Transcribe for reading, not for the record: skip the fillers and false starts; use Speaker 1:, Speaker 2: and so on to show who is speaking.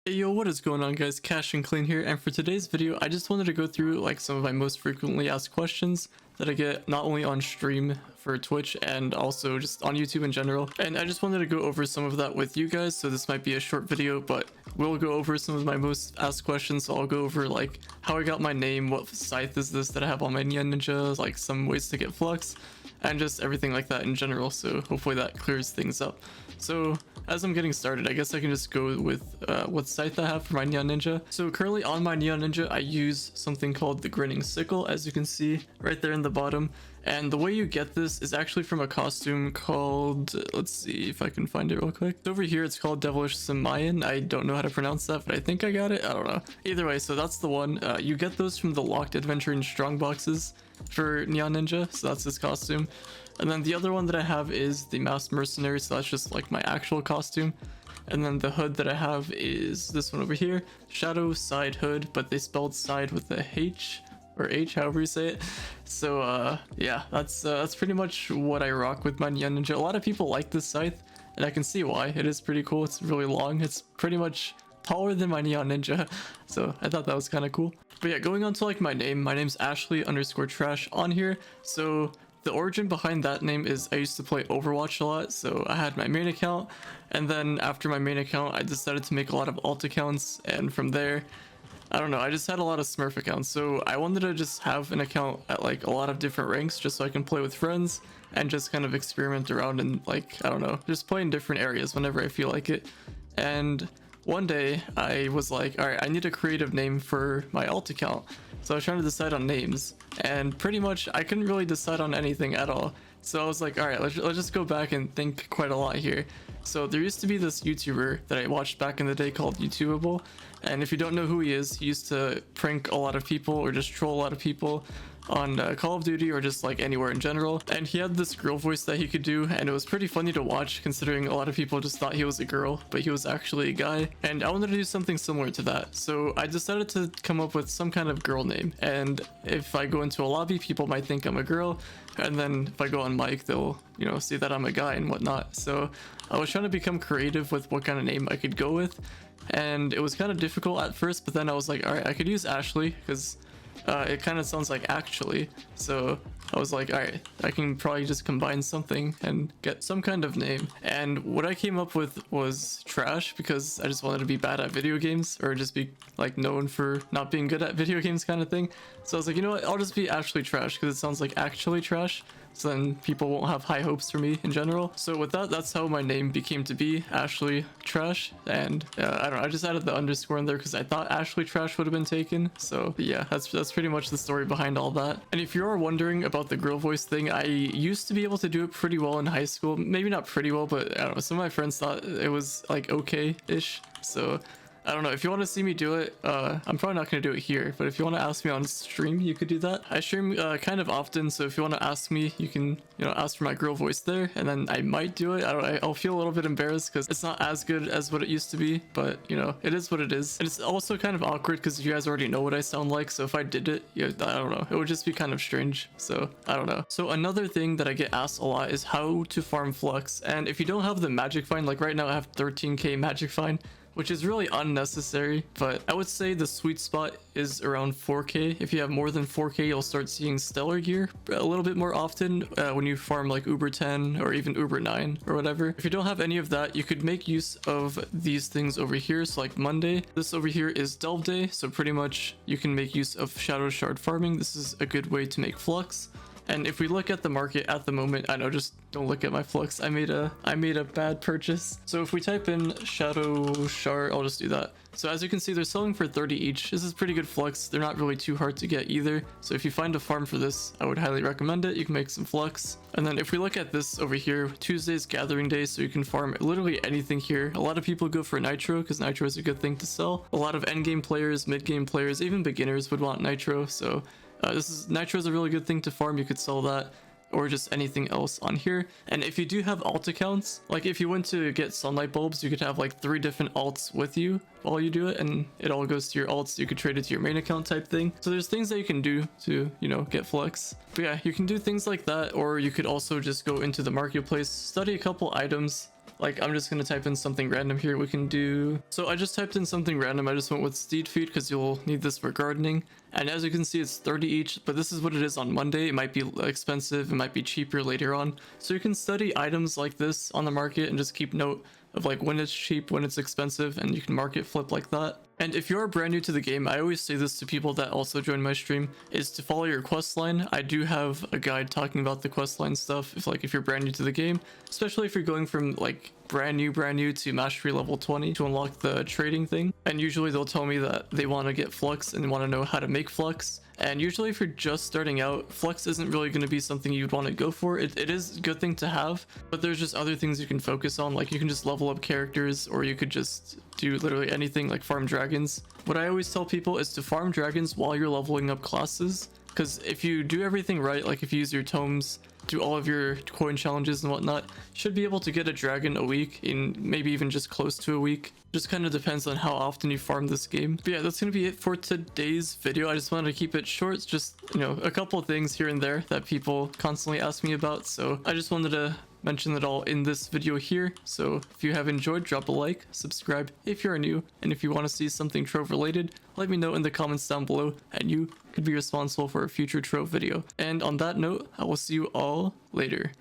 Speaker 1: Hey yo, what is going on guys? Cash and Clean here, and for today's video I just wanted to go through like some of my most frequently asked questions that I get not only on stream for Twitch and also just on YouTube in general. And I just wanted to go over some of that with you guys, so this might be a short video, but we'll go over some of my most asked questions. So I'll go over like how I got my name, what Scythe is this that I have on my Neon Ninja, like some ways to get Flux, and just everything like that in general. So hopefully that clears things up. So as I'm getting started, I guess I can just go with what Scythe I have for my Neon Ninja. So currently on my Neon Ninja, I use something called the Grinning Sickle, as you can see right there in the bottom. And the way you get this is actually from a costume called, let's see if I can find it real quick. Over here, it's called Devilish Samayan. I don't know how to pronounce that, but I think I got it. I don't know. Either way, so that's the one. You get those from the Locked Adventuring Strong boxes for Neon Ninja. So that's this costume. And then the other one that I have is the Masked Mercenary. So that's just like my actual costume. And then the hood that I have is this one over here, Shadow Side Hood, but they spelled side with a H or H, however you say it. So yeah, that's pretty much what I rock with my Neon Ninja. A lot of people like this Scythe, and I can see why. It is pretty cool. It's really long. It's pretty much taller than my Neon Ninja, so I thought that was kind of cool. But yeah, going on to like my name's Ashley_Trash on here. So the origin behind that name is I used to play Overwatch a lot, so I had my main account, and then after my main account I decided to make a lot of alt accounts, and from there, I don't know, I just had a lot of Smurf accounts, so I wanted to just have an account at like a lot of different ranks just so I can play with friends and just kind of experiment around and like, I don't know, just play in different areas whenever I feel like it. And one day I was like, alright, I need a creative name for my alt account. So I was trying to decide on names, and pretty much I couldn't really decide on anything at all. So I was like, alright, let's just go back and think quite a lot here. So there used to be this YouTuber that I watched back in the day called YouTubeable, and if you don't know who he is, he used to prank a lot of people or just troll a lot of people on Call of Duty or just like anywhere in general. And he had this girl voice that he could do, and it was pretty funny to watch considering a lot of people just thought he was a girl, but he was actually a guy. And I wanted to do something similar to that, so I decided to come up with some kind of girl name. And if I go into a lobby, people might think I'm a girl, and then if I go on mic, they'll, you know, see that I'm a guy and whatnot. So I was trying to become creative with what kind of name I could go with, and it was kind of difficult at first, but then I was like, all right, I could use Ashley because it kind of sounds like actually. So I was like, all right, I can probably just combine something and get some kind of name. And what I came up with was Trash, because I just wanted to be bad at video games, or just be like known for not being good at video games kind of thing. So I was like, you know what, I'll just be Ashley Trash because it sounds like actually trash, so then people won't have high hopes for me in general. So with that, that's how my name became to be, Ashley Trash. And I don't know, I just added the underscore in there because I thought Ashley Trash would have been taken. So yeah, that's pretty much the story behind all that. And if you are wondering about the girl voice thing, I used to be able to do it pretty well in high school. Maybe not pretty well, but I don't know, some of my friends thought it was like okay-ish. So I don't know, if you want to see me do it, I'm probably not going to do it here, but if you want to ask me on stream, you could do that. I stream kind of often, so if you want to ask me, you can, you know, ask for my girl voice there, and then I might do it. I'll feel a little bit embarrassed because it's not as good as what it used to be, but you know, it is what it is. And it's also kind of awkward because you guys already know what I sound like, so if I did it, yeah, I don't know, it would just be kind of strange, so I don't know. So another thing that I get asked a lot is how to farm Flux, and if you don't have the magic find, like right now I have 13k magic find, which is really unnecessary, but I would say the sweet spot is around 4k. If you have more than 4k, you'll start seeing stellar gear a little bit more often when you farm like Uber 10 or even Uber 9 or whatever. If you don't have any of that, you could make use of these things over here. So like Monday, this over here is Delve Day, so pretty much you can make use of Shadow Shard farming. This is a good way to make Flux. And if we look at the market at the moment, I know, just don't look at my Flux. I made a bad purchase. So if we type in Shadow Shard, I'll just do that. So as you can see, they're selling for 30 each. This is pretty good Flux. They're not really too hard to get either. So if you find a farm for this, I would highly recommend it. You can make some Flux. And then if we look at this over here, Tuesday's Gathering Day, so you can farm literally anything here. A lot of people go for Nitro because Nitro is a good thing to sell. A lot of endgame players, mid-game players, even beginners would want Nitro. So Nitro is a really good thing to farm. You could sell that, or just anything else on here. And if you do have alt accounts, like if you went to get sunlight bulbs, you could have like 3 different alts with you while you do it, and it all goes to your alts. You could trade it to your main account type thing. So there's things that you can do to, you know, get Flux. But yeah, you can do things like that, or you could also just go into the marketplace, study a couple items, Like I'm just gonna type in something random here. We can do, so I just typed in something random. I just went with steed feed because you'll need this for gardening. And as you can see, it's 30 each, but this is what it is on Monday. It might be expensive, it might be cheaper later on. So you can study items like this on the market and just keep note of like when it's cheap, when it's expensive, and you can market flip like that. And if you are brand new to the game, I always say this to people that also join my stream, is to follow your quest line. I do have a guide talking about the quest line stuff if you're brand new to the game, especially if you're going from like brand new to mastery level 20 to unlock the trading thing. And usually they'll tell me that they want to get Flux and want to know how to make Flux. And usually if you're just starting out, Flux isn't really going to be something you'd want to go for. It is a good thing to have, but there's just other things you can focus on. Like you can just level up characters, or you could just do literally anything like farm dragons. What I always tell people is to farm dragons while you're leveling up classes, because if you do everything right, like if you use your tomes, do all of your coin challenges and whatnot, you should be able to get a dragon a week, in maybe even just close to a week. Just kind of depends on how often you farm this game. But yeah, that's gonna be it for today's video. I just wanted to keep it short. It's just, you know, a couple things here and there that people constantly ask me about, so I just wanted to mention it all in this video here. So if you have enjoyed, drop a like, subscribe if you're new, and if you want to see something Trove related, let me know in the comments down below, and you could be responsible for a future Trove video. And on that note, I will see you all later.